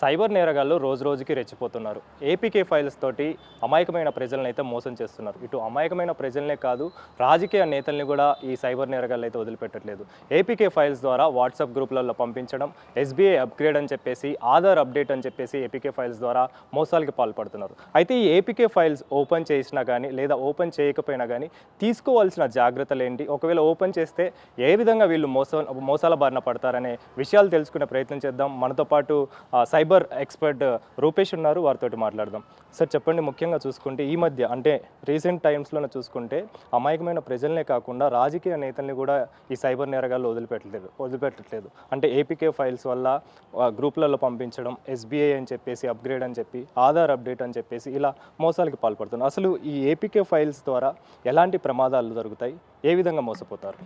Cyber నేరగాళ్ళు రోజు రోజుకి రెచ్చిపోతున్నారు. APK files తోటి అమాయకమైన ప్రజలనైతే మోసం చేస్తున్నారు. ఇటు అమాయకమైన ప్రజలనే కాదు, రాజకీయ నేతల్ని కూడా ఈ సైబర్ నేరగాళ్ళు అయితే వదిలిపెట్టట్లేదు. ఏపీకే ఫైల్స్ ద్వారా వాట్సాప్ గ్రూపులలో పంపించడం, ఎస్బీఐ అప్గ్రేడ్ అని చెప్పేసి, ఆధార్ అప్డేట్ అని చెప్పేసి ఏపీకే ఫైల్స్ ద్వారా మోసాలకి పాల్పడుతున్నారు. అయితే ఈ ఏపీకే ఫైల్స్ ఓపెన్ చేసినా కానీ లేదా ఓపెన్ చేయకపోయినా కానీ తీసుకోవాల్సిన జాగ్రత్తలు ఏంటి, ఒకవేళ ఓపెన్ చేస్తే ఏ విధంగా వీళ్ళు మోసాల బారిన పడతారనే విషయాలు తెలుసుకునే ప్రయత్నం చేద్దాం. మనతో పాటు సైబర్ ఎక్స్పర్ట్ రూపేష్ ఉన్నారు, వారితో మాట్లాడదాం. సార్ చెప్పండి, ముఖ్యంగా చూసుకుంటే ఈ మధ్య అంటే రీసెంట్ టైమ్స్లోనే చూసుకుంటే అమాయకమైన ప్రజలనే కాకుండా రాజకీయ నేతల్ని కూడా ఈ సైబర్ నేరగాళ్ళు వదిలిపెట్టట్లేదు. అంటే ఏపీకే ఫైల్స్ వల్ల గ్రూపులలో పంపించడం, ఎస్బీఐ అని చెప్పేసి అప్గ్రేడ్ అని చెప్పి, ఆధార్ అప్డేట్ అని చెప్పేసి ఇలా మోసాలకి పాల్పడుతున్నారు. అసలు ఈ ఏపీకే ఫైల్స్ ద్వారా ఎలాంటి ప్రమాదాలు జరుగుతాయి, ఏ విధంగా మోసపోతారు?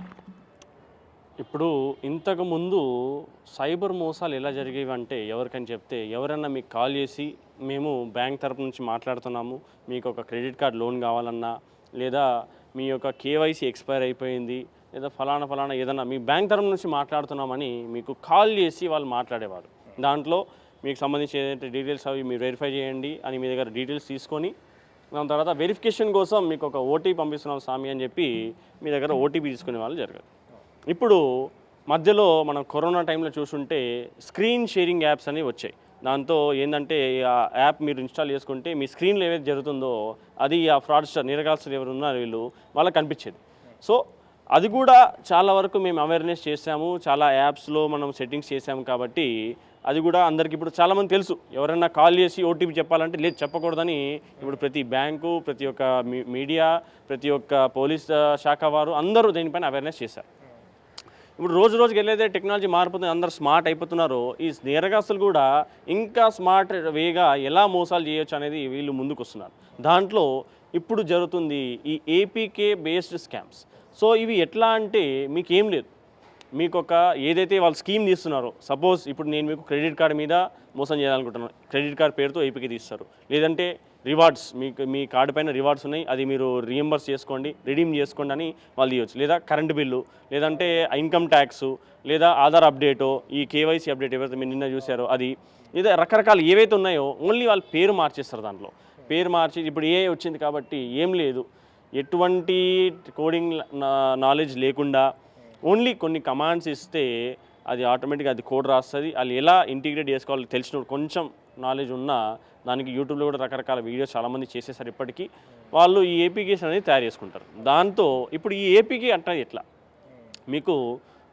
ఇప్పుడు ఇంతకుముందు సైబర్ మోసాలు ఎలా జరిగేవి అంటే, ఎవరికని చెప్తే ఎవరైనా మీకు కాల్ చేసి మేము బ్యాంక్ తరపు నుంచి మాట్లాడుతున్నాము, మీకు ఒక క్రెడిట్ కార్డ్ లోన్ కావాలన్నా, లేదా మీ యొక్క కేవైసీ ఎక్స్పైర్ అయిపోయింది, లేదా ఫలానా ఏదన్నా మీ బ్యాంక్ తరపు నుంచి మాట్లాడుతున్నామని మీకు కాల్ చేసి వాళ్ళు మాట్లాడేవారు. దాంట్లో మీకు సంబంధించి ఏదైతే డీటెయిల్స్ అవి మీరు వెరిఫై చేయండి అని మీ దగ్గర డీటెయిల్స్ తీసుకొని, దాని తర్వాత వెరిఫికేషన్ కోసం మీకు ఒక ఓటీపీ పంపిస్తున్నాం స్వామి అని చెప్పి మీ దగ్గర ఓటీపీ తీసుకునే వాళ్ళు జరగదు. ఇప్పుడు మధ్యలో మనం కరోనా టైంలో చూసుంటే స్క్రీన్ షేరింగ్ యాప్స్ అనేవి వచ్చాయి. దాంతో ఏంటంటే ఆ యాప్ మీరు ఇన్స్టాల్ చేసుకుంటే మీ స్క్రీన్లో ఏదైతే జరుగుతుందో అది ఆ ఫ్రాడ్స్టర్ నేరగాల్సిన ఎవరు ఉన్నారో వాళ్ళకి కనిపించేది. సో అది కూడా చాలా వరకు మేము అవేర్నెస్ చేసాము, చాలా యాప్స్లో మనం సెట్టింగ్స్ చేసాము. కాబట్టి అది కూడా అందరికి ఇప్పుడు చాలామంది తెలుసు. ఎవరైనా కాల్ చేసి ఓటీపీ చెప్పాలంటే లేదు, చెప్పకూడదని ఇప్పుడు ప్రతి బ్యాంకు, ప్రతి ఒక్క మీడియా, ప్రతి ఒక్క పోలీస్ శాఖ వారు అందరూ దీనిపైన అవేర్నెస్ చేశారు. ఇప్పుడు రోజుకి వెళ్ళేదే టెక్నాలజీ మారిపోతుంది, అందరూ స్మార్ట్ అయిపోతున్నారు. ఈ నేరగాస్తులు కూడా ఇంకా స్మార్ట్ వేగా ఎలా మోసాలు చేయొచ్చు అనేది వీళ్ళు ముందుకు వస్తున్నారు. దాంట్లో ఇప్పుడు జరుగుతుంది ఈ ఏపీకే బేస్డ్ స్కామ్స్. సో ఇవి ఎట్లా అంటే మీకు ఏం లేదు, మీకు ఒక ఏదైతే వాళ్ళు స్కీమ్ తీస్తున్నారో, సపోజ్ ఇప్పుడు నేను మీకు క్రెడిట్ కార్డు మీద మోసం చేయాలనుకుంటున్నాను, క్రెడిట్ కార్డు పేరుతో ఏపీకే తీస్తారు. లేదంటే రివార్డ్స్, మీకు మీ కార్డు పైన రివార్డ్స్ ఉన్నాయి, అది మీరు రీఎంబర్స్ చేసుకోండి, రిడీమ్ చేసుకోండి అని వాళ్ళు తీయవచ్చు. లేదా కరెంటు బిల్లు, లేదంటే ఇన్కమ్ ట్యాక్స్, లేదా ఆధార్ అప్డేటో, ఈ కేవైసీ అప్డేట్ ఏవైతే మీరు నిన్న చూసారో అది, లేదా రకరకాలు ఏవైతే ఉన్నాయో ఓన్లీ వాళ్ళు పేరు మార్చేస్తారు. దాంట్లో పేరు మార్చి ఇప్పుడు ఏ వచ్చింది కాబట్టి ఏం లేదు, ఎటువంటి కోడింగ్ నాలెడ్జ్ లేకుండా ఓన్లీ కొన్ని కమాండ్స్ ఇస్తే అది ఆటోమేటిక్గా అది కోడ్ రాస్తుంది. అది ఎలా ఇంటిగ్రేట్ చేసుకోవాలో తెలిసిన కొంచెం నాలెడ్జ్ ఉన్నా, దానికి యూట్యూబ్లో కూడా రకరకాల వీడియోస్ చాలామంది చేసేసారు. ఇప్పటికీ వాళ్ళు ఈ ఏపీకేస్ అనేది తయారు చేసుకుంటారు. దాంతో ఇప్పుడు ఈ ఏపీకే అంటే ఎట్లా మీకు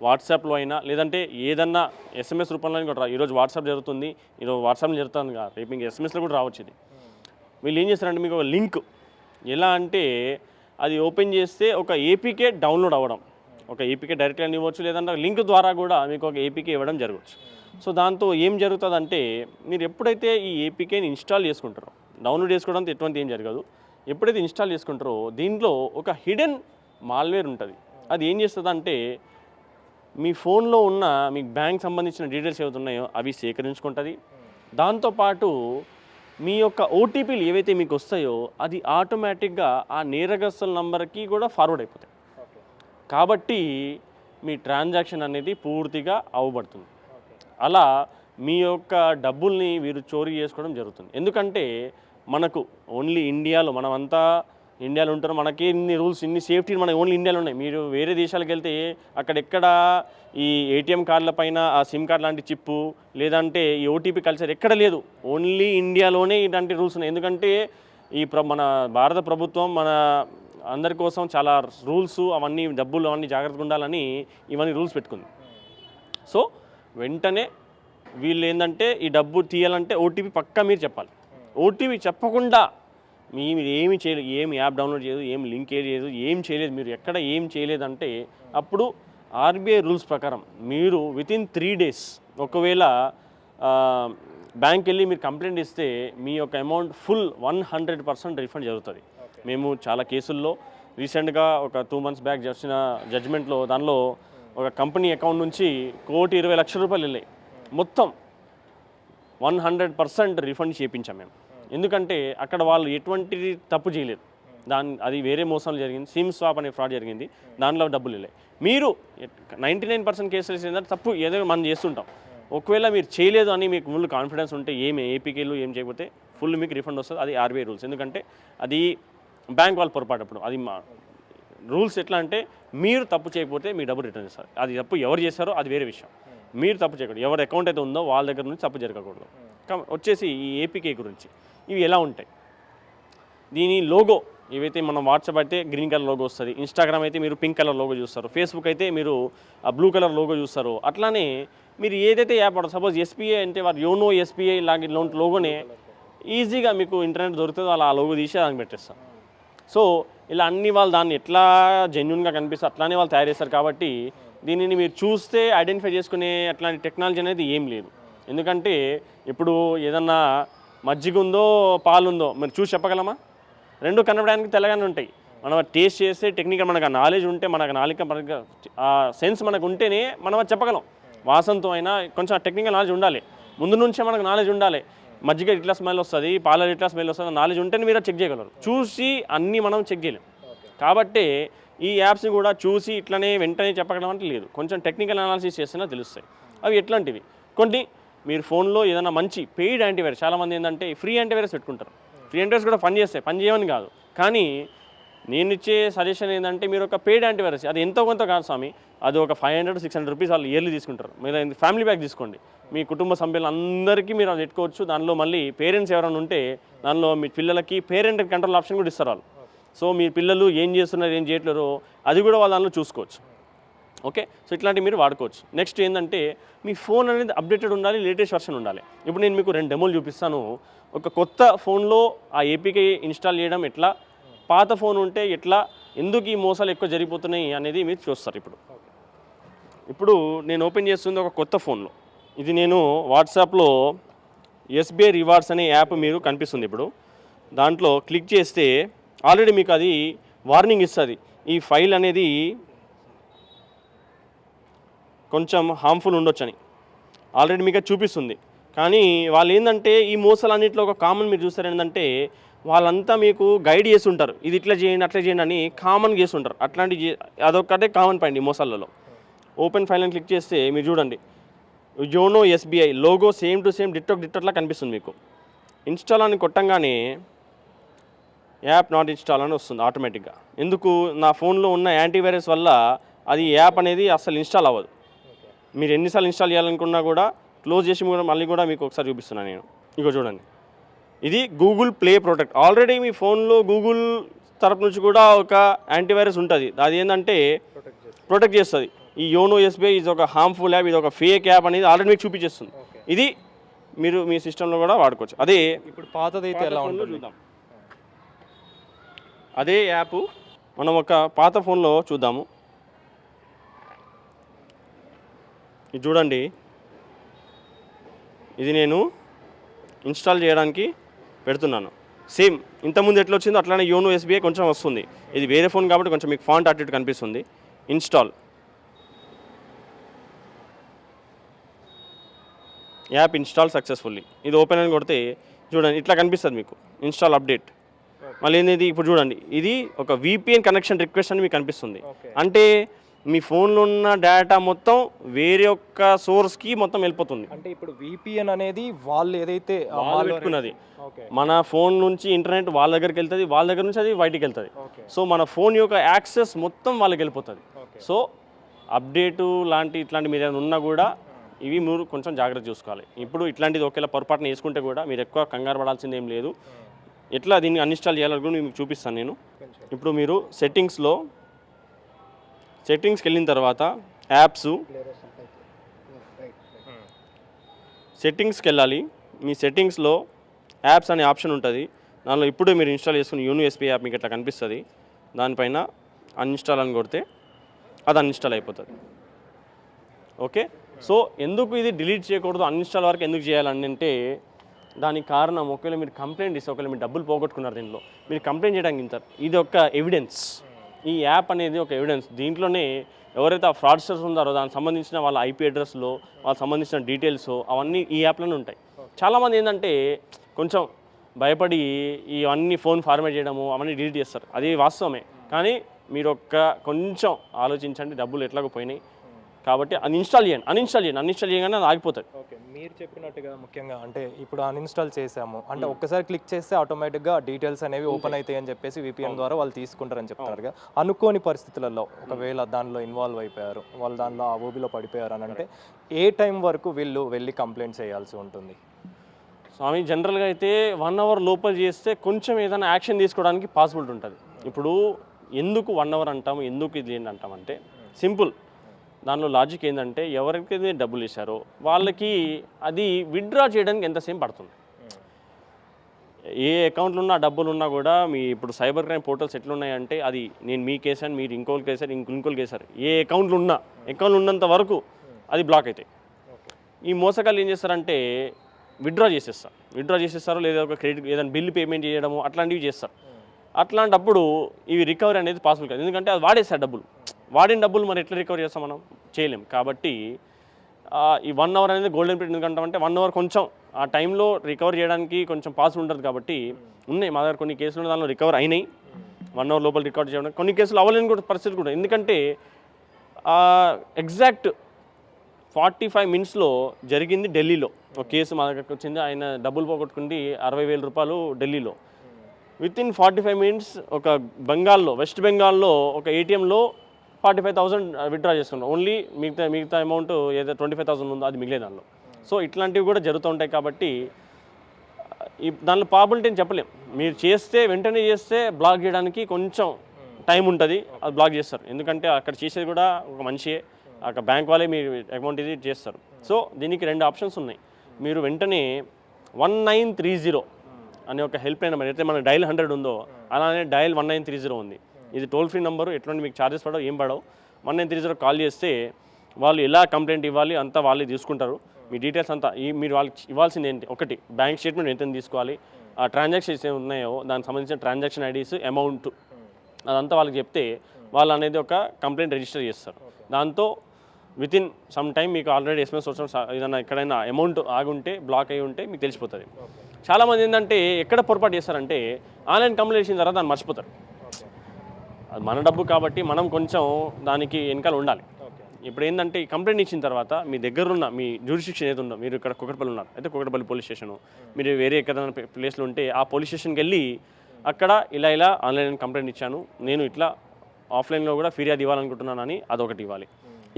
వాట్సాప్లో అయినా, లేదంటే ఏదన్నా ఎస్ఎంఎస్ రూపంలో కూడా ఈరోజు వాట్సాప్ జరుగుతుంది, ఈరోజు వాట్సాప్లో జరుగుతుంది కదా, రేపు ఇంకా ఎస్ఎంఎస్లో కూడా రావచ్చు. ఇది వీళ్ళు ఏం చేస్తారంటే మీకు ఒక లింక్, ఎలా అంటే అది ఓపెన్ చేస్తే ఒక ఏపీకే డౌన్లోడ్ అవ్వడం, ఒక ఏపీకే డైరెక్ట్గా ఇవ్వచ్చు, లేదంటే లింక్ ద్వారా కూడా మీకు ఒక ఏపీకే ఇవ్వడం జరగవచ్చు. సో దాంతో ఏం జరుగుతుందంటే మీరు ఎప్పుడైతే ఈ ఏపీకేని ఇన్స్టాల్ చేసుకుంటారో, డౌన్లోడ్ చేసుకోవడంతో ఎటువంటి ఏం జరగదు, ఎప్పుడైతే ఇన్స్టాల్ చేసుకుంటారో దీంట్లో ఒక హిడెన్ మాల్వేర్ ఉంటుంది. అది ఏం చేస్తుందంటే మీ ఫోన్లో ఉన్న మీ బ్యాంక్ సంబంధించిన డీటెయిల్స్ ఏవైతే ఉన్నాయో అవి సేకరించుకుంటుంది. దాంతోపాటు మీ యొక్క ఓటీపీలు ఏవైతే మీకు వస్తాయో అది ఆటోమేటిక్గా ఆ నేరగస్తుల నంబర్కి కూడా ఫార్వర్డ్ అయిపోతాయి. కాబట్టి మీ ట్రాన్సాక్షన్ అనేది పూర్తిగా అవ్వబడుతుంది. అలా మీ యొక్క డబ్బుల్ని వీరు చోరీ చేసుకోవడం జరుగుతుంది. ఎందుకంటే మనకు ఓన్లీ ఇండియాలో, మనమంతా ఇండియాలో ఉంటారు, మనకి ఇన్ని రూల్స్, ఇన్ని సేఫ్టీ మనకి ఓన్లీ ఇండియాలో ఉన్నాయి. మీరు వేరే దేశాలకు వెళ్తే అక్కడెక్కడ ఈ ఏటీఎం కార్డుల పైన ఆ సిమ్ కార్డ్ లాంటి చిప్పు, లేదంటే ఈ ఓటీపీ కల్చర్ ఎక్కడ లేదు. ఓన్లీ ఇండియాలోనే ఇలాంటి రూల్స్ ఉన్నాయి. ఎందుకంటే మన భారత ప్రభుత్వం మన అందరి కోసం చాలా రూల్స్, అవన్నీ డబ్బులు అవన్నీ జాగ్రత్తగా ఉండాలని ఇవన్నీ రూల్స్ పెట్టుకుంది. సో వెంటనే వీళ్ళు ఏంటంటే ఈ డబ్బు తీయాలంటే ఓటీపీ పక్కా మీరు చెప్పాలి. ఓటీపీ చెప్పకుండా మీరు ఏమి చేయలేదు, ఏమి యాప్ డౌన్లోడ్ చేయలేదు, ఏం లింక్ చేయలేదు, ఏం చేయలేదు, మీరు ఎక్కడ ఏం చేయలేదంటే అప్పుడు ఆర్బీఐ రూల్స్ ప్రకారం మీరు వితిన్ 3 days ఒకవేళ బ్యాంక్ వెళ్ళి మీరు కంప్లైంట్ ఇస్తే మీ యొక్క అమౌంట్ ఫుల్ 100% రిఫండ్ జరుగుతుంది. మేము చాలా కేసుల్లో రీసెంట్గా ఒక 2 months బ్యాక్ వచ్చిన జడ్జ్మెంట్లో దానిలో ఒక కంపెనీ అకౌంట్ నుంచి 1,20,00,000 రూపాయలు వెళ్ళాయి. మొత్తం 100% రిఫండ్ చేయించాం మేము. ఎందుకంటే అక్కడ వాళ్ళు ఎటువంటి తప్పు చేయలేదు, అది వేరే మోసాలు జరిగింది, సిమ్ స్వాప్ అనే ఫ్రాడ్ జరిగింది, దానిలో డబ్బులు వెళ్ళాయి. మీరు 99% కేసులు ఏంటంటే తప్పు ఏదో మనం చేస్తుంటాం, ఒకవేళ మీరు చేయలేదు అని మీకు ఫుల్ కాన్ఫిడెన్స్ ఉంటే ఏమి ఏపీకేలు ఏం చేయకపోతే ఫుల్ మీకు రిఫండ్ వస్తుంది. అది ఆర్బీఐ రూల్స్. ఎందుకంటే అది బ్యాంక్ వాళ్ళు పొరపాటు అప్పుడు అది మా రూల్స్ ఎట్లా అంటే మీరు తప్పు చేయకపోతే మీ డబ్బు రిటర్న్ ఇస్తారు. అది తప్పు ఎవరు చేస్తారో అది వేరే విషయం. మీరు తప్పు చేయకూడదు. ఎవరి అకౌంట్ అయితే ఉందో వాళ్ళ దగ్గర నుంచి తప్పు జరగకూడదు. వచ్చేసి ఈ ఏపీకే గురించి ఇవి ఎలా ఉంటాయి, దీని లోగో ఏవైతే మనం వాట్సాప్ అయితే గ్రీన్ కలర్ లోగో వస్తుంది, ఇన్స్టాగ్రామ్ అయితే మీరు పింక్ కలర్ లోగో చూస్తారు, ఫేస్బుక్ అయితే మీరు ఆ బ్లూ కలర్ లోగో చూస్తారు. అట్లానే మీరు ఏదైతే యాప్ పడతారు, సపోజ్ ఎస్బీఐ అంటే వారు యోనో ఎస్బీఐ లాంటి లోగోనే ఈజీగా మీకు ఇంటర్నెట్ దొరుకుతుందో వాళ్ళు ఆ లోగో తీసి దానికి పెట్టేస్తారు. సో ఇలా అన్ని వాళ్ళు దాన్ని ఎట్లా జెన్యున్గా కనిపిస్తారు అట్లానే వాళ్ళు తయారు చేస్తారు. కాబట్టి దీనిని మీరు చూస్తే ఐడెంటిఫై చేసుకునే అట్లాంటి టెక్నాలజీ అనేది ఏం లేదు. ఎందుకంటే ఇప్పుడు ఏదన్నా మజ్జిగ ఉందో పాలు ఉందో మీరు చూసి చెప్పగలమా? రెండు కనపడానికి తెల్లగానే ఉంటాయి. మనం టేస్ట్ చేస్తే టెక్నికల్ మనకు ఆ నాలెడ్జ్ ఉంటే మనకు మనకు ఆ సెన్స్ మనకు ఉంటేనే మనం అది చెప్పగలం. వాసనతో అయినా కొంచెం టెక్నికల్ నాలెడ్జ్ ఉండాలి. ముందు నుంచే మనకు నాలెడ్జ్ ఉండాలి. మజ్జిగ ఇట్లా స్మెల్ వస్తుంది, పాల ఇట్లా స్మెల్ వస్తుంది, నాలెడ్జ్ ఉంటేనే మీరు చెక్ చేయగలరు. చూసి అన్నీ మనం చెక్ చేయలేం. కాబట్టి ఈ యాప్స్ని కూడా చూసి ఇట్లనే వెంటనే చెప్పగలం అంటే లేదు. కొంచెం టెక్నికల్ అనాలిసిస్ చేస్తేనే తెలుస్తాయి. అవి ఎట్లాంటివి కొన్ని మీరు ఫోన్లో ఏదైనా మంచి పెయిడ్ యాంటీవైరస్, చాలామంది ఏంటంటే ఫ్రీ యాంటీవైరస్ పెట్టుకుంటారు. ఫ్రీ యాంటీవైరస్ కూడా పని చేస్తాయి, పని చేయమని కాదు. కానీ నేను ఇచ్చే సజెషన్ ఏంటంటే మీరు ఒక పెయిడ్ యాంటీవైరస్, అది ఎంతో కొంత కాదు స్వామి, అది ఒక 500-600 రూపీస్ వాళ్ళు ఇయర్లీ తీసుకుంటారు. మీరు ఫ్యామిలీ ప్యాక్ తీసుకోండి, మీ కుటుంబ సభ్యులందరికీ మీరు అది పెట్టుకోవచ్చు. దానిలో మళ్ళీ పేరెంట్స్ ఎవరైనా ఉంటే దానిలో మీ పిల్లలకి పేరెంట్ కంట్రోల్ ఆప్షన్ కూడా ఇస్తారు వాళ్ళు. సో మీ పిల్లలు ఏం చేస్తున్నారు ఏం చేయట్లేరో అది కూడా వాళ్ళు దానిలో చూసుకోవచ్చు. ఓకే, సో ఇట్లాంటివి మీరు వాడుకోవచ్చు. నెక్స్ట్ ఏంటంటే మీ ఫోన్ అనేది అప్డేటెడ్ ఉండాలి, లేటెస్ట్ వర్షన్ ఉండాలి. ఇప్పుడు నేను మీకు 2 డెమోలు చూపిస్తాను. ఒక కొత్త ఫోన్లో ఆ ఏపీకే ఇన్స్టాల్ చేయడం ఎట్లా, పాత ఫోన్ ఉంటే ఎట్లా, ఎందుకు ఈ మోసాలు ఎక్కువ జరిగిపోతున్నాయి అనేది మీరు చూస్తారు. ఇప్పుడు నేను ఓపెన్ చేస్తుంది ఒక కొత్త ఫోన్లో. ఇది నేను వాట్సాప్లో ఎస్బీఐ రివార్డ్స్ అనే యాప్ మీరు కనిపిస్తుంది. ఇప్పుడు దాంట్లో క్లిక్ చేస్తే ఆల్రెడీ మీకు అది వార్నింగ్ ఇస్తుంది, ఈ ఫైల్ అనేది కొంచెం హార్మ్ఫుల్ ఉండొచ్చని ఆల్రెడీ మీకు చూపిస్తుంది. కానీ వాళ్ళు ఏంటంటే ఈ మోసాలన్నింటిలో ఒక కామన్ మీరు చూస్తారు ఏంటంటే వాళ్ళంతా మీకు గైడ్ చేసి ఉంటారు, ఇది ఇట్లా చేయండి అట్లా చేయండి అని కామన్ చేసి ఉంటారు. అట్లాంటి అదొక్కటే కామన్ పాయింట్ ఈ మోసాలలో. ఓపెన్ ఫైల్ అని క్లిక్ చేస్తే మీరు చూడండి YONO SBI logo same to same డిట్టోట్లా కనిపిస్తుంది మీకు. ఇన్స్టాల్ అని కొట్టంగానే యాప్ నాట్ ఇన్స్టాల్ అని వస్తుంది ఆటోమేటిక్గా. ఎందుకు? నా ఫోన్లో ఉన్న యాంటీవైరస్ వల్ల అది యాప్ అనేది అసలు ఇన్స్టాల్ అవ్వదు. మీరు ఎన్నిసార్లు ఇన్స్టాల్ చేయాలనుకున్నా కూడా క్లోజ్ చేసి కూడా మళ్ళీ కూడా మీకు ఒకసారి చూపిస్తున్నాను నేను. ఇగో చూడండి, ఇది గూగుల్ ప్లే ప్రొటెక్ట్. ఆల్రెడీ మీ ఫోన్లో గూగుల్ తరపు నుంచి కూడా ఒక యాంటీవైరస్ ఉంటుంది, అది ఏంటంటే ప్రొటెక్ట్ చేస్తుంది. ఈ యోనో ఎస్బీఐ ఇది ఒక హార్మ్ఫుల్ యాప్, ఇది ఒక ఫేక్ యాప్ అనేది ఆల్రెడీ మీకు చూపించేస్తుంది. ఇది మీరు మీ సిస్టంలో కూడా వాడుకోవచ్చు. అదే ఇప్పుడు పాతదైతే ఎలా ఉంటుంది చూద్దాం. అదే యాప్ మనం ఒక పాత ఫోన్లో చూద్దాము. ఇది చూడండి, ఇది నేను ఇన్స్టాల్ చేయడానికి పెడుతున్నాను. సేమ్ ఇంతకుముందు ఎట్లా వచ్చిందో అట్లానే యోనో ఎస్బీఐ కొంచెం వస్తుంది. ఇది వేరే ఫోన్ కాబట్టి కొంచెం మీకు ఫాంట్ అటు ఇటు కనిపిస్తుంది. Install app install successfully. ఇది ఓపెన్ అని కొడితే చూడండి ఇట్లా కనిపిస్తుంది మీకు ఇన్స్టాల్ అప్డేట్. మళ్ళీ ఏంది ఇప్పుడు చూడండి, ఇది ఒక VPN కనెక్షన్ రిక్వెస్ట్ అని మీకు కనిపిస్తుంది. అంటే మీ ఫోన్లో ఉన్న డేటా మొత్తం వేరే ఒక్క సోర్స్కి మొత్తం వెళ్ళిపోతుంది. అంటే ఇప్పుడు VPN అనేది వాళ్ళు ఏదైతే పెట్టుకున్నది మన ఫోన్ నుంచి ఇంటర్నెట్ వాళ్ళ దగ్గరికి వెళ్తుంది, వాళ్ళ దగ్గర నుంచి అది బయటికి వెళ్తుంది. సో మన ఫోన్ యొక్క యాక్సెస్ మొత్తం వాళ్ళకి వెళ్ళిపోతుంది. సో అప్డేటు ఇట్లాంటి మీరు ఏమైనా ఉన్నా కూడా ఇవి మీరు కొంచెం జాగ్రత్త చూసుకోవాలి. ఇప్పుడు ఇట్లాంటిది ఒకవేళ పొరపాటున వేసుకుంటే కూడా మీరు ఎక్కువ కంగారు పడాల్సింది ఏం లేదు. ఎట్లా దీన్ని అన్ఇన్స్టాల్ చేయాలని కూడా మీకు చూపిస్తాను నేను. ఇప్పుడు మీరు సెట్టింగ్స్కి వెళ్ళిన తర్వాత సెట్టింగ్స్కి వెళ్ళాలి. మీ సెట్టింగ్స్లో యాప్స్ అనే ఆప్షన్ ఉంటుంది. దానిలో ఇప్పుడు మీరు ఇన్స్టాల్ చేసుకుని యోనో ఎస్బీఐ యాప్ మీకు ఇట్లా కనిపిస్తుంది. దానిపైన అన్ఇన్స్టాల్ అని కొడితే అది అన్ఇన్స్టాల్ అయిపోతుంది. ఓకే, సో ఎందుకు ఇది డిలీట్ చేయకూడదు, అన్ఇన్స్టాల్ వరకు ఎందుకు చేయాలని అంటే దానికి కారణం ఒకవేళ మీరు కంప్లైంట్ ఇస్తే, ఒకవేళ మీరు డబ్బులు పోగొట్టుకున్నారు దీనిలో, మీరు కంప్లైంట్ చేయడానికి ఇంటారు. ఇది ఒక ఎవిడెన్స్, ఈ యాప్ అనేది ఒక ఎవిడెన్స్. దీంట్లోనే ఎవరైతే ఆ ఫ్రాడ్స్టర్స్ ఉన్నారో దానికి సంబంధించిన వాళ్ళ IP అడ్రస్లో వాళ్ళకి సంబంధించిన డీటెయిల్స్ అవన్నీ ఈ యాప్లోనే ఉంటాయి. చాలామంది ఏంటంటే కొంచెం భయపడి ఇవన్నీ ఫోన్ ఫార్మేట్ చేయడము అవన్నీ డిలీట్ చేస్తారు. అది వాస్తవమే, కానీ మీరు కొంచెం ఆలోచించండి. డబ్బులు ఎట్లాగో పోయినాయి, కాబట్టి అన్ఇన్స్టాల్ చేయగానే అది ఆగిపోతుంది. ఓకే, మీరు చెప్పినట్టుగా ముఖ్యంగా అంటే ఇప్పుడు అన్ఇన్స్టాల్ చేసాము అంటే ఒక్కసారి క్లిక్ చేస్తే ఆటోమేటిక్గా డీటెయిల్స్ అనేవి ఓపెన్ అవుతాయి అని చెప్పేసి VPN ద్వారా వాళ్ళు తీసుకుంటారని చెప్తారుగా. అనుకోని పరిస్థితులలో ఒకవేళ దానిలో ఇన్వాల్వ్ అయిపోయారు, వాళ్ళు దానిలో ఆ ఊబిలో పడిపోయారు అని అంటే ఏ టైం వరకు వీళ్ళు వెళ్ళి కంప్లైంట్ చేయాల్సి ఉంటుంది? స్వామి జనరల్గా అయితే 1 అవర్ లోపల చేస్తే కొంచెం ఏదైనా యాక్షన్ తీసుకోవడానికి పాసిబిలిటీ ఉంటుంది. ఇప్పుడు ఎందుకు 1 అవర్ అంటాము, ఎందుకు ఇది ఏంటి అంటామంటే సింపుల్, దానిలో లాజిక్ ఏంటంటే ఎవరికైతే డబ్బులు ఇచ్చారో వాళ్ళకి అది విత్డ్రా చేయడానికి ఎంతసేపు పడుతుంది. ఏ అకౌంట్లో ఉన్న డబ్బులు ఉన్నా కూడా మీ ఇప్పుడు సైబర్ క్రైమ్ పోర్టల్స్ ఎట్లున్నాయంటే అది నేను మీ కేసాను, మీరు ఇంకోళ్ళు కేసారు, ఇంకోళ్ళు కేసారు, ఏ అకౌంట్లు ఉన్నంత వరకు అది బ్లాక్ అవుతాయి. ఈ మోసగాళ్ళు ఏం చేస్తారంటే విత్డ్రా చేసేస్తారు లేదా ఒక క్రెడిట్ ఏదైనా బిల్ పేమెంట్ చేయడము అట్లాంటివి చేస్తారు. అట్లాంటప్పుడు ఇవి రికవరీ అనేది పాసిబుల్ కాదు, ఎందుకంటే అది వాడేస్తారు డబ్బులు. వాడిన డబ్బులు మరి ఎట్లా రికవరీ చేస్తాం, మనం చేయలేం. కాబట్టి ఈ 1 అవర్ అనేది గోల్డెన్ పీరియడ్ ఎందుకంటామంటే 1 అవర్ కొంచెం ఆ టైంలో రికవర్ చేయడానికి కొంచెం పాసిబుల్ ఉంటుంది. కాబట్టి ఉన్నాయి మా దగ్గర కొన్ని కేసులు దానిలో రికవర్ అయినాయి 1 అవర్ లోపల రికవర్ చేయడం. కొన్ని కేసులు అవ్వలేని కూడా పరిస్థితి కూడా, ఎందుకంటే ఎగ్జాక్ట్ 45 మినిట్స్లో జరిగింది ఢిల్లీలో. ఒక కేసు మా దగ్గరకు వచ్చింది, ఆయన డబ్బులు పోగొట్టుకుంది 60,000 రూపాయలు ఢిల్లీలో. వితిన్ 45 మినిట్స్ ఒక వెస్ట్ బెంగాల్లో ఒక ATMలో 45,000 విత్డ్రా చేసుకున్నాం. ఓన్లీ మిగతా అమౌంట్ ఏదో 25,000 ఉందో అది మిగిలే దానిలో. సో ఇట్లాంటివి కూడా జరుగుతూ ఉంటాయి. కాబట్టి దానిలో ప్రాబిలిటీ అని చెప్పలేం. మీరు వెంటనే చేస్తే బ్లాక్ చేయడానికి కొంచెం టైం ఉంటుంది, అది బ్లాక్ చేస్తారు. ఎందుకంటే అక్కడ చేసేది కూడా ఒక మనిషే, అక్కడ బ్యాంక్ వాళ్ళే మీ అకౌంట్ ఇది చేస్తారు. సో దీనికి 2 ఆప్షన్స్ ఉన్నాయి. మీరు వెంటనే 1930 అనే ఒక హెల్ప్ లైన్ నెంబర్, అయితే మన డైల్ 100 ఉందో అలానే డైల్ 1930 ఉంది. ఇది టోల్ ఫ్రీ నెంబరు, ఎటువంటి మీకు ఛార్జెస్ పడవు, ఏం పడవు. 1930 కాల్ చేస్తే వాళ్ళు ఎలా కంప్లైంట్ ఇవ్వాలి అంతా వాళ్ళే తీసుకుంటారు. మీ డీటెయిల్స్ అంతా మీరు వాళ్ళకి ఇవ్వాల్సింది ఏంటి, ఒకటి బ్యాంక్ స్టేట్మెంట్ ఎంత తీసుకోవాలి, ఆ ట్రాన్సాక్షన్స్ ఏమి ఉన్నాయో దానికి సంబంధించిన ట్రాన్సాక్షన్ ఐడీస్, అమౌంట్ అదంతా వాళ్ళకి చెప్తే వాళ్ళు అనేది ఒక కంప్లైంట్ రిజిస్టర్ చేస్తారు. దాంతో వితిన్ సమ్ టైం మీకు ఆల్రెడీ SMS వచ్చిన ఏదైనా ఎక్కడైనా అమౌంట్ ఆగుంటే బ్లాక్ అయి ఉంటే మీకు తెలిసిపోతుంది. చాలామంది ఏంటంటే ఎక్కడ పొరపాటు చేస్తారంటే ఆన్లైన్ కంప్లైంట్ చేసిన తర్వాత దాన్ని మర్చిపోతారు. అది మన డబ్బు కాబట్టి మనం కొంచెం దానికి వెనకాల ఉండాలి. ఇప్పుడు ఏంటంటే ఈ కంప్లైంట్ ఇచ్చిన తర్వాత మీ దగ్గరున్న మీ జ్యూరిస్డిక్షన్ ఏది ఉందో, మీరు ఇక్కడ కుకట్పల్లి ఉన్నారు అయితే కుకట్పల్లి పోలీస్ స్టేషను, మీరు వేరే ఎక్కడైనా ప్లేస్లో ఉంటే ఆ పోలీస్ స్టేషన్కి వెళ్ళి అక్కడ ఇలా ఆన్లైన్ కంప్లైంట్ ఇచ్చాను, నేను ఇట్లా ఆఫ్లైన్లో కూడా ఫిర్యాదు ఇవ్వాలనుకుంటున్నాను అని అదొకటి ఇవ్వాలి.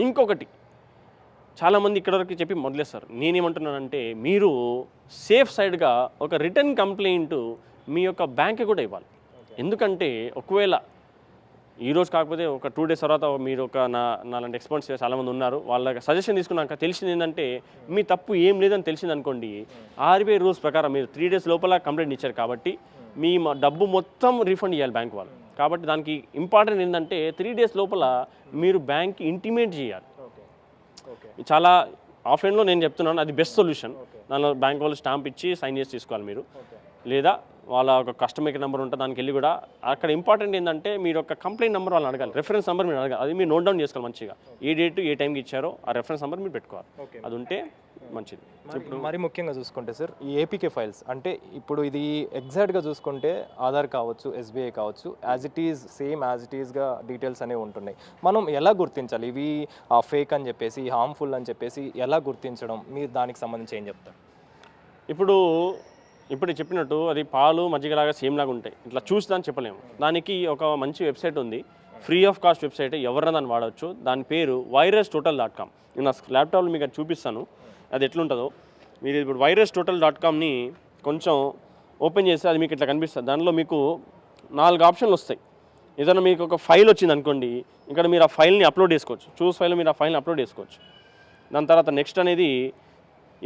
ఇంకొకటి చాలామంది ఇక్కడ వరకు చెప్పి మొదలేస్తారు. నేనేమంటున్నానంటే మీరు సేఫ్ సైడ్గా ఒక రిటర్న్ కంప్లైంట్ మీ యొక్క బ్యాంక్కి కూడా ఇవ్వాలి. ఎందుకంటే ఒకవేళ ఈరోజు కాకపోతే ఒక 2 days తర్వాత మీరు ఒక నాలాంటి ఎక్స్పర్ట్స్ చాలామంది ఉన్నారు, వాళ్ళ సజెషన్ తీసుకున్నాక తెలిసింది ఏంటంటే మీ తప్పు ఏం లేదని తెలిసింది అనుకోండి, RBI రూల్స్ ప్రకారం మీరు 3 days లోపల కంప్లైంట్ ఇచ్చారు కాబట్టి మీ డబ్బు మొత్తం రీఫండ్ చేయాలి బ్యాంక్ వాళ్ళు. కాబట్టి దానికి ఇంపార్టెంట్ ఏంటంటే 3 days లోపల మీరు బ్యాంక్కి ఇంటిమేట్ చేయాలి. చాలా ఆఫ్లైన్లో నేను చెప్తున్నాను, అది బెస్ట్ సొల్యూషన్. దానిలో బ్యాంక్ వాళ్ళు స్టాంప్ ఇచ్చి సైన్ చేసి తీసుకోవాలి మీరు, లేదా వాళ్ళ ఒక కస్టమర్ నెంబర్ ఉంటుంది దానికి వెళ్ళి కూడా. అక్కడ ఇంపార్టెంట్ ఏంటంటే మీరు ఒక కంప్లైంట్ నెంబర్ వాళ్ళని అడగాలి, రెఫరెన్స్ నెంబర్ మీరు అడగాలి. అది మీరు నోట్ డౌన్ చేసుకోవాలి మంచిగా, ఏ డేట్ ఏ టైంకి ఇచ్చారో ఆ రెఫరెన్స్ నెంబర్ మీరు పెట్టుకోవాలి. అది ఉంటే మంచిది. ఇప్పుడు మరి ముఖ్యంగా చూసుకుంటే సార్ ఈ APK ఫైల్స్ అంటే ఇప్పుడు ఇది ఎగ్జాక్ట్గా చూసుకుంటే ఆధార్ కావచ్చు, SBI కావచ్చు, సేమ్ యాజ్ ఇట్ ఈస్గా డీటెయిల్స్ అనేవి ఉంటున్నాయి. మనం ఎలా గుర్తించాలి ఇవి ఫేక్ అని చెప్పేసి, హార్మ్ఫుల్ అని చెప్పేసి ఎలా గుర్తించడం, మీరు దానికి సంబంధించి ఏం చెప్తారు? ఇప్పుడు చెప్పినట్టు అది పాలు మజ్జిగలాగా సేమ్ లాగా ఉంటాయి, ఇట్లా చూసి చెప్పలేము. దానికి ఒక మంచి వెబ్సైట్ ఉంది, ఫ్రీ ఆఫ్ కాస్ట్ వెబ్సైట్, ఎవరైనా దాన్ని వాడవచ్చు. దాని పేరు virustotal.com. నేను నా ల్యాప్టాప్లో మీకు అది చూపిస్తాను అది ఎట్లుంటుందో. మీరు ఇప్పుడు virustotal.comని కొంచెం ఓపెన్ చేస్తే అది మీకు ఇట్లా కనిపిస్తుంది. దానిలో మీకు 4 ఆప్షన్లు వస్తాయి. ఏదైనా మీకు ఒక ఫైల్ వచ్చింది అనుకోండి, ఇక్కడ మీరు ఆ ఫైల్ని అప్లోడ్ చేసుకోవచ్చు. చూస్ ఫైల్లో మీరు ఆ ఫైల్ని అప్లోడ్ చేసుకోవచ్చు. దాని తర్వాత నెక్స్ట్ అనేది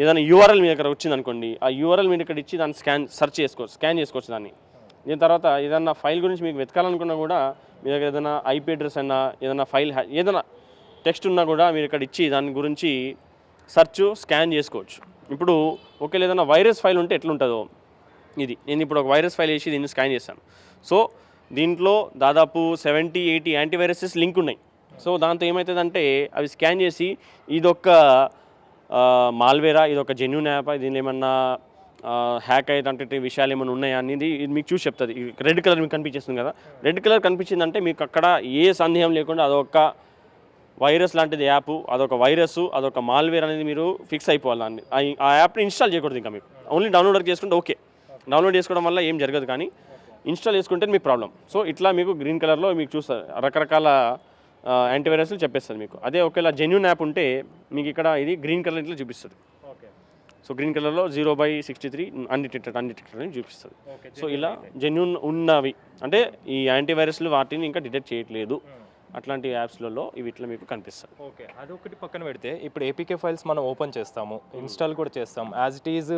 ఏదైనా URL మీ దగ్గర వచ్చింది అనుకోండి, ఆ URL మీరు ఇక్కడ ఇచ్చి దాన్ని స్కాన్ చేసుకోవచ్చు దాన్ని. దీని తర్వాత ఏదైనా ఫైల్ గురించి మీకు వెతకాలనుకున్నా కూడా మీ దగ్గర ఏదైనా IP అడ్రస్ అయినా ఏదైనా ఫైల్ ఏదైనా టెక్స్ట్ ఉన్నా కూడా మీరు ఇక్కడ ఇచ్చి దాని గురించి స్కాన్ చేసుకోవచ్చు. ఇప్పుడు ఒకవేళ ఏదైనా వైరస్ ఫైల్ ఉంటే ఎట్లుంటుందో నేను ఇప్పుడు ఒక వైరస్ ఫైల్ వేసి దీన్ని స్కాన్ చేశాను. సో దీంట్లో దాదాపు 70-80 యాంటీవైరసెస్ లింక్ ఉన్నాయి. సో దాంతో ఏమవుతుందంటే అవి స్కాన్ చేసి ఇదొక మాల్వేరా, ఇదొక జెన్యూన్ యాప్, దీనిలో ఏమన్నా హ్యాక్ అయ్యేటంటే విషయాలు ఏమైనా ఉన్నాయా అనేది ఇది మీకు చూసి చెప్తుంది. రెడ్ కలర్ మీకు కనిపించేస్తుంది కదా, రెడ్ కలర్ కనిపించిందంటే మీకు అక్కడ ఏ సందేహం లేకుండా అదొక వైరస్ లాంటిది యాప్, అదొక వైరస్, అదొక మాల్వేర్ అనేది మీరు ఫిక్స్ అయిపోవాలి. దాన్ని ఆ యాప్ని ఇన్స్టాల్ చేయకూడదు. ఇంకా మీకు ఓన్లీ డౌన్లోడ్ చేసుకుంటే ఓకే. డౌన్లోడ్ చేసుకోవడం వల్ల ఏం జరగదు, కానీ ఇన్స్టాల్ చేసుకుంటే మీ ప్రాబ్లం. సో ఇట్లా మీకు గ్రీన్ కలర్లో మీకు చూస్తారు రకరకాల యాంటీవైరస్లు చెప్పేస్తుంది మీకు. అదే ఒకవేళ జెన్యూన్ యాప్ ఉంటే మీకు ఇక్కడ ఇది గ్రీన్ కలర్ ఇట్లా చూపిస్తుంది. సో గ్రీన్ కలర్లో 0/63 అన్డిటెక్టెడ్ అని చూపిస్తుంది. సో ఇలా జెన్యూన్ ఉన్నవి అంటే ఈ యాంటీవైరస్లు వాటిని ఇంకా డిటెక్ట్ చేయట్లేదు. అట్లాంటి యాప్స్లలో ఇవి ఇట్లా మీకు కనిపిస్తాయి. ఓకే, అదొకటి పక్కన పెడితే ఇప్పుడు ఏపీకే ఫైల్స్ మనం ఓపెన్ చేస్తాము, ఇన్స్టాల్ కూడా చేస్తాం. యాజ్ ఇట్ ఈజ్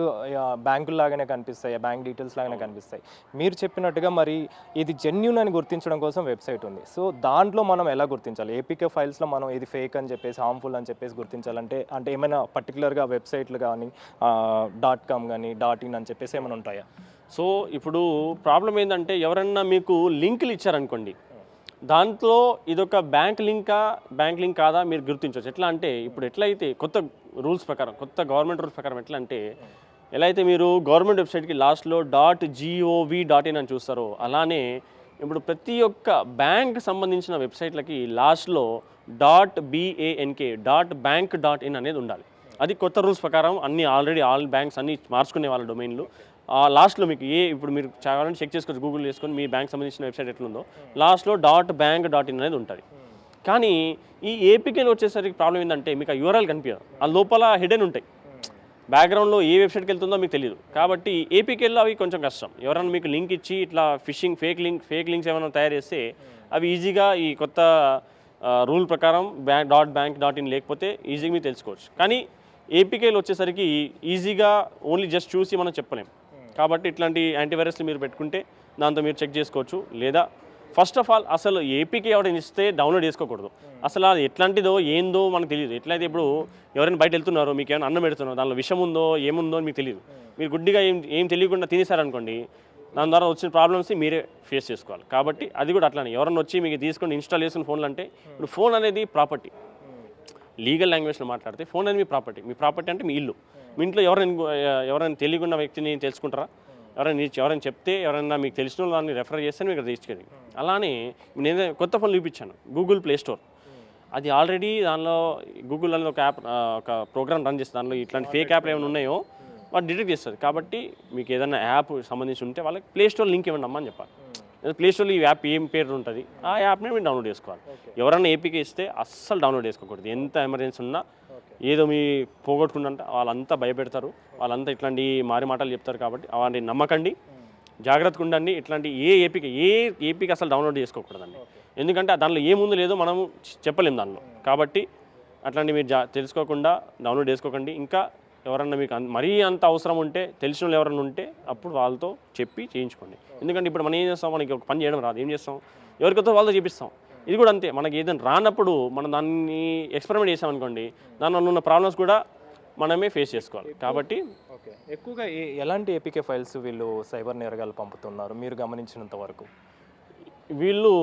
బ్యాంకుల లాగానే కనిపిస్తాయి, బ్యాంక్ డీటెయిల్స్ లాగానే కనిపిస్తాయి. మీరు చెప్పినట్టుగా మరి ఇది జెన్యూన్ అని గుర్తించడం కోసం వెబ్సైట్ ఉంది. సో దాంట్లో మనం ఎలా గుర్తించాలి? ఏపీకే ఫైల్స్లో మనం ఇది ఫేక్ అని చెప్పేసి, హార్మ్ఫుల్ అని చెప్పేసి గుర్తించాలంటే అంటే ఏమైనా పర్టికులర్గా వెబ్సైట్లు కానీ .com కానీ .in అని చెప్పేసి ఏమైనా ఉంటాయా? సో ఇప్పుడు ప్రాబ్లం ఏంటంటే ఎవరన్నా మీకు లింకులు ఇచ్చారనుకోండి, దాంట్లో ఇదొక బ్యాంక్ లింక్ కాదా మీరు గుర్తించవచ్చు. ఎట్లా అంటే ఇప్పుడు ఎట్లయితే కొత్త రూల్స్ ప్రకారం, కొత్త గవర్నమెంట్ రూల్స్ ప్రకారం ఎట్లా అంటే ఎలా అయితే మీరు గవర్నమెంట్ వెబ్సైట్కి లాస్ట్లో .gov.in అని చూస్తారో, అలానే ఇప్పుడు ప్రతి ఒక్క బ్యాంక్ సంబంధించిన వెబ్సైట్లకి లాస్ట్లో .bank.in అనేది ఉండాలి. అది కొత్త రూల్స్ ప్రకారం అన్ని ఆల్రెడీ ఆల్ బ్యాంక్స్ అన్ని మార్చుకునే వాళ్ళ డొమైన్లు. లాస్ట్లో మీకు ఇప్పుడు మీరు కావాలంటే చెక్ చేసుకోవచ్చు, గూగుల్ చేసుకొని మీ బ్యాంక్ సంబంధించిన వెబ్సైట్ ఎట్లుందో లాస్ట్లో .bank.in అనేది ఉంటుంది. కానీ ఈ ఏపీకేలో వచ్చేసరికి ప్రాబ్లం ఏంటంటే మీకు ఆ యూఆర్ఎల్ కనిపించదు, ఆ లోపల హిడెన్ ఉంటాయి. బ్యాక్గ్రౌండ్లో ఏ వెబ్సైట్కి వెళ్తుందో మీకు తెలియదు. కాబట్టి ఏపీకేలో అవి కొంచెం కష్టం. ఎవరైనా మీకు లింక్ ఇచ్చి ఇట్లా ఫిషింగ్ ఫేక్ లింక్స్ ఏమైనా తయారు చేస్తే అవి ఈజీగా ఈ కొత్త రూల్ ప్రకారం .bank.in లేకపోతే ఈజీగా మీరు తెలుసుకోవచ్చు. కానీ ఏపీకేలో వచ్చేసరికి ఈజీగా ఓన్లీ జస్ట్ చూసి మనం చెప్పలేం. కాబట్టి ఇట్లాంటి యాంటీవైరస్లు మీరు పెట్టుకుంటే దాంతో మీరు చెక్ చేసుకోవచ్చు. లేదా ఫస్ట్ ఆఫ్ ఆల్ అసలు ఏపీకే ఎవరైనా ఇస్తే డౌన్లోడ్ చేసుకోకూడదు. అసలు అది ఎట్లాంటిదో ఏందో మనకు తెలియదు. ఎట్లయితే ఇప్పుడు ఎవరైనా బయట వెళ్తున్నారో, మీకు ఏమైనా అన్నం పెడుతున్నారో, దానిలో విషం ఉందో ఏముందో అని మీకు తెలియదు. మీరు గుడ్డిగా ఏం తెలియకుండా తినేశారనుకోండి, దాని ద్వారా వచ్చిన ప్రాబ్లమ్స్ మీరే ఫేస్ చేసుకోవాలి. కాబట్టి అది కూడా అట్లానే ఎవరైనా వచ్చి మీకు తీసుకొని ఇన్స్టాల్ చేసుకున్న ఫోన్లు అంటే, ఇప్పుడు ఫోన్ అనేది ప్రాపర్టీ. లీగల్ లాంగ్వేజ్లో మాట్లాడితే ఫోన్ అనేది మీ ప్రాపర్టీ అంటే మీ ఇల్లు. మీ ఇంట్లో ఎవరైనా తెలియకున్న వ్యక్తిని తెలుసుకుంటారా? ఎవరైనా చెప్తే, ఎవరైనా మీకు తెలిసిన దాన్ని రెఫర్ చేస్తే మీకు తీసుకెళ్ళి. అలానే నేను కొత్త ఫోన్ చూపించాను, గూగుల్ ప్లే స్టోర్. అది ఆల్రెడీ దానిలో గూగుల్ అనేది ఒక యాప్, ఒక ప్రోగ్రామ్ రన్ చేస్తుంది. దానిలో ఇట్లాంటి ఫేక్ యాప్లు ఏమైనా ఉన్నాయో వాటి డిటెక్ట్ చేస్తుంది. కాబట్టి మీకు ఏదైనా యాప్ సంబంధించి ఉంటే వాళ్ళకి ప్లే స్టోర్ లింక్ ఇవ్వండి అమ్మని చెప్పాలి. ప్లే స్టోర్లో ఈ యాప్ ఏం పేరు ఉంటుంది, ఆ యాప్ని మీరు డౌన్లోడ్ చేసుకోవాలి. ఎవరైనా ఏపీకే ఇస్తే అస్సలు డౌన్లోడ్ చేసుకోకూడదు. ఎంత ఎమర్జెన్సీ ఉన్నా, ఏదో మీ పోగొట్టుకుంటే వాళ్ళంతా భయపెడతారు, వాళ్ళంతా ఇట్లాంటి మారి మాటలు చెప్తారు. కాబట్టి వాటిని నమ్మకండి, జాగ్రత్తగా ఉండండి. ఇట్లాంటి ఏ ఏపీకి అసలు డౌన్లోడ్ చేసుకోకూడదండి. ఎందుకంటే దానిలో ఏముంది లేదో మనం చెప్పలేము దానిలో. కాబట్టి అట్లాంటి మీరు తెలుసుకోకుండా డౌన్లోడ్ చేసుకోకండి. ఇంకా ఎవరన్నా మీకు మరీ అంత అవసరం ఉంటే, తెలిసిన వాళ్ళు ఎవరన్నా ఉంటే అప్పుడు వాళ్ళతో చెప్పి చేయించుకోండి. ఎందుకంటే ఇప్పుడు మనం ఏం చేస్తాం, మనకి ఒక పని చేయడం రాదు, ఏం చేస్తాం, ఎవరికొతో వాళ్ళతో చేపిస్తాం. ఇది కూడా అంతే, మనకి ఏదైనా రానప్పుడు మనం దాన్ని ఎక్స్పెరిమెంట్ చేసామనుకోండి, దానివల్ల ఉన్న ప్రాబ్లమ్స్ కూడా మనమే ఫేస్ చేసుకోవాలి. కాబట్టి ఎక్కువగా ఎలాంటి ఏపీకే ఫైల్స్ వీళ్ళు సైబర్ నేరగాలు పంపుతున్నారు మీరు గమనించినంత వరకు? వీళ్ళు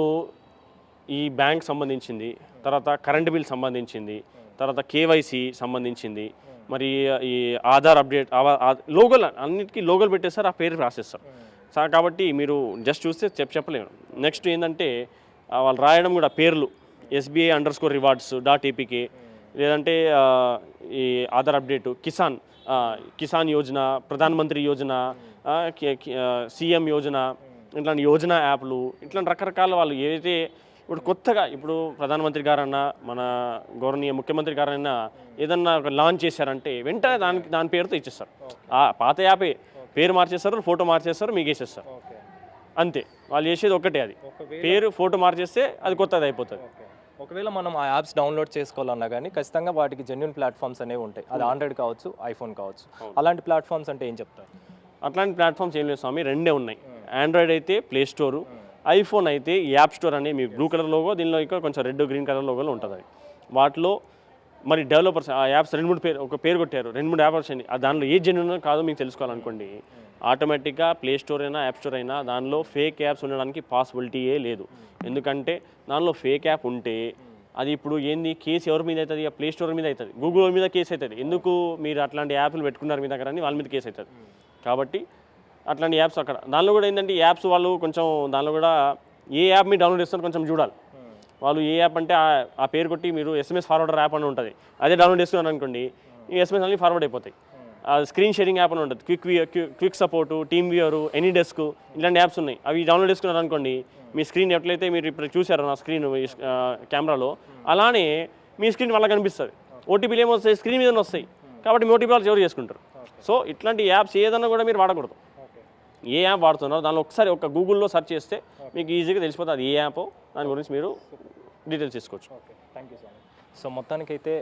ఈ బ్యాంక్ సంబంధించింది, తర్వాత కరెంట్ బిల్ సంబంధించింది, తర్వాత కేవైసీ సంబంధించింది, మరి ఈ ఆధార్ అప్డేట్, లోగోలు అన్నిటికీ లోగోలు పెట్టేస్తారు, ఆ పేరు రాసేస్తారు. కాబట్టి మీరు జస్ట్ చూస్తే చెప్పలేము. నెక్స్ట్ ఏంటంటే వాళ్ళు రాయడం కూడా పేర్లు SBI_rewards.apk, లేదంటే ఈ ఆధార్ అప్డేటు, కిసాన్ యోజన, ప్రధానమంత్రి యోజన, సీఎం యోజన, ఇట్లాంటి యోజన యాప్లు, ఇట్లాంటి రకరకాల వాళ్ళు ఏదైతే ఇప్పుడు కొత్తగా ఇప్పుడు ప్రధానమంత్రి గారన్నా, మన గౌరవనీయ ముఖ్యమంత్రి గారన్నా ఏదన్నా ఒక లాంచ్ చేశారంటే వెంటనే దాని పేరుతో ఇచ్చేస్తారు. ఆ పాత యాపే పేరు మార్చేస్తారు, ఫోటో మార్చేస్తారు, మీకు వేసేస్తారు. అంతే, వాళ్ళు చేసేది ఒక్కటే, అది పేరు ఫోటో మార్చేస్తే అది కొత్తది అయిపోతుంది. ఒకవేళ మనం ఆ యాప్స్ డౌన్లోడ్ చేసుకోవాలన్నా కానీ ఖచ్చితంగా వాటికి జెన్యూన్ ప్లాట్ఫామ్స్ అనేవి ఉంటాయి. అది ఆండ్రాయిడ్ కావచ్చు, ఐఫోన్ కావచ్చు. అలాంటి ప్లాట్ఫామ్స్ అంటే ఏం చెప్తారు? అట్లాంటి ప్లాట్ఫామ్స్ ఏం లేదు స్వామి, రెండే ఉన్నాయి. ఆండ్రాయిడ్ అయితే ప్లే స్టోరు, ఐఫోన్ అయితే యాప్ స్టోర్ అనే మీ బ్లూ కలర్ లోగో, దీనిలో ఇంకా కొంచెం రెడ్ గ్రీన్ కలర్ లోగోలో ఉంటుంది. అది వాటిలో మరి డెవలపర్స్ ఆ యాప్స్ ఒక పేరు కొట్టారు, 2-3 యాప్స్ వచ్చినాయి. దానిలో ఏ జెన్యూన్ కాదో మీకు తెలుసుకోవాలనుకోండి, ఆటోమేటిక్గా ప్లే స్టోర్ అయినా యాప్ స్టోర్ అయినా దానిలో ఫేక్ యాప్స్ ఉండడానికి పాసిబిలిటీయే లేదు. ఎందుకంటే దానిలో ఫేక్ యాప్ ఉంటే అది ఇప్పుడు ఏంది, కేసు ఎవరి మీద అవుతుంది? ఆ ప్లే స్టోర్ మీద అవుతుంది, గూగుల్ మీద కేసు అవుతుంది. ఎందుకు మీరు అట్లాంటి యాప్లు పెట్టుకున్నారు మీ దగ్గర అని వాళ్ళ మీద కేసు అవుతుంది. కాబట్టి అట్లాంటి యాప్స్ అక్కడ దానిలో కూడా ఏంటంటే యాప్స్ వాళ్ళు కొంచెం దానిలో కూడా ఏ యాప్ మీరు డౌన్లోడ్ చేస్తారో కొంచెం చూడాలి. వాళ్ళు ఏ యాప్ అంటే ఆ పేరు కొట్టి మీరు ఎస్ఎంఎస్ ఫార్వర్డర్ యాప్ అని ఉంటుంది, అదే డౌన్లోడ్ చేసుకున్నారు అనుకోండి, ఈ ఎస్ఎంఎస్ అన్ని ఫార్వర్డ్ అయిపోతాయి. స్క్రీన్ షేరింగ్ యాప్ అని ఉంటుంది, quick support, team viewer, any desk, ఇలాంటి యాప్స్ ఉన్నాయి. అవి డౌన్లోడ్ చేసుకున్నారు అనుకోండి, మీ స్క్రీన్ ఎట్లయితే మీరు ఇప్పుడు చూసారో నా స్క్రీన్ కెమెరాలో, అలానే మీ స్క్రీన్ వాళ్ళకి కనిపిస్తుంది. ఓటీపీలు ఏమొస్తాయి, స్క్రీన్ మీద వస్తాయి, కాబట్టి మీ ఓటీపీ వాళ్ళు ఎవరు చేసుకుంటారు. సో ఇట్లాంటి యాప్స్ ఏదన్నా కూడా మీరు వాడకూడదు. ఏ యాప్ వాడుతున్నారో దానిలో ఒకసారి ఒక గూగుల్లో సెర్చ్ చేస్తే మీకు ఈజీగా తెలిసిపోతుంది అది ఏ యాప్, దాని గురించి మీరు డీటెయిల్స్ తీసుకోవచ్చు. Okay, thank you so much. So మొత్తానికైతే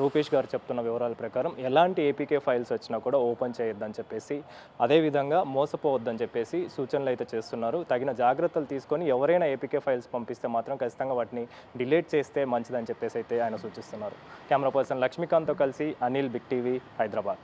రూపేష్ గారు చెప్తున్న వివరాల ప్రకారం ఎలాంటి ఏపీకే ఫైల్స్ వచ్చినా కూడా ఓపెన్ చేయొద్దని చెప్పేసి, అదేవిధంగా మోసపోవద్దని చెప్పేసి సూచనలు అయితే చేస్తున్నారు. తగిన జాగ్రత్తలు తీసుకొని ఎవరైనా ఏపీకే ఫైల్స్ పంపిస్తే మాత్రం ఖచ్చితంగా వాటిని డిలీట్ చేస్తే మంచిదని చెప్పేసి అయితే ఆయన సూచిస్తున్నారు. కెమెరా పర్సన్ లక్ష్మీకాంత్తో కలిసి అనిల్, బిగ్ టీవీ, హైదరాబాద్.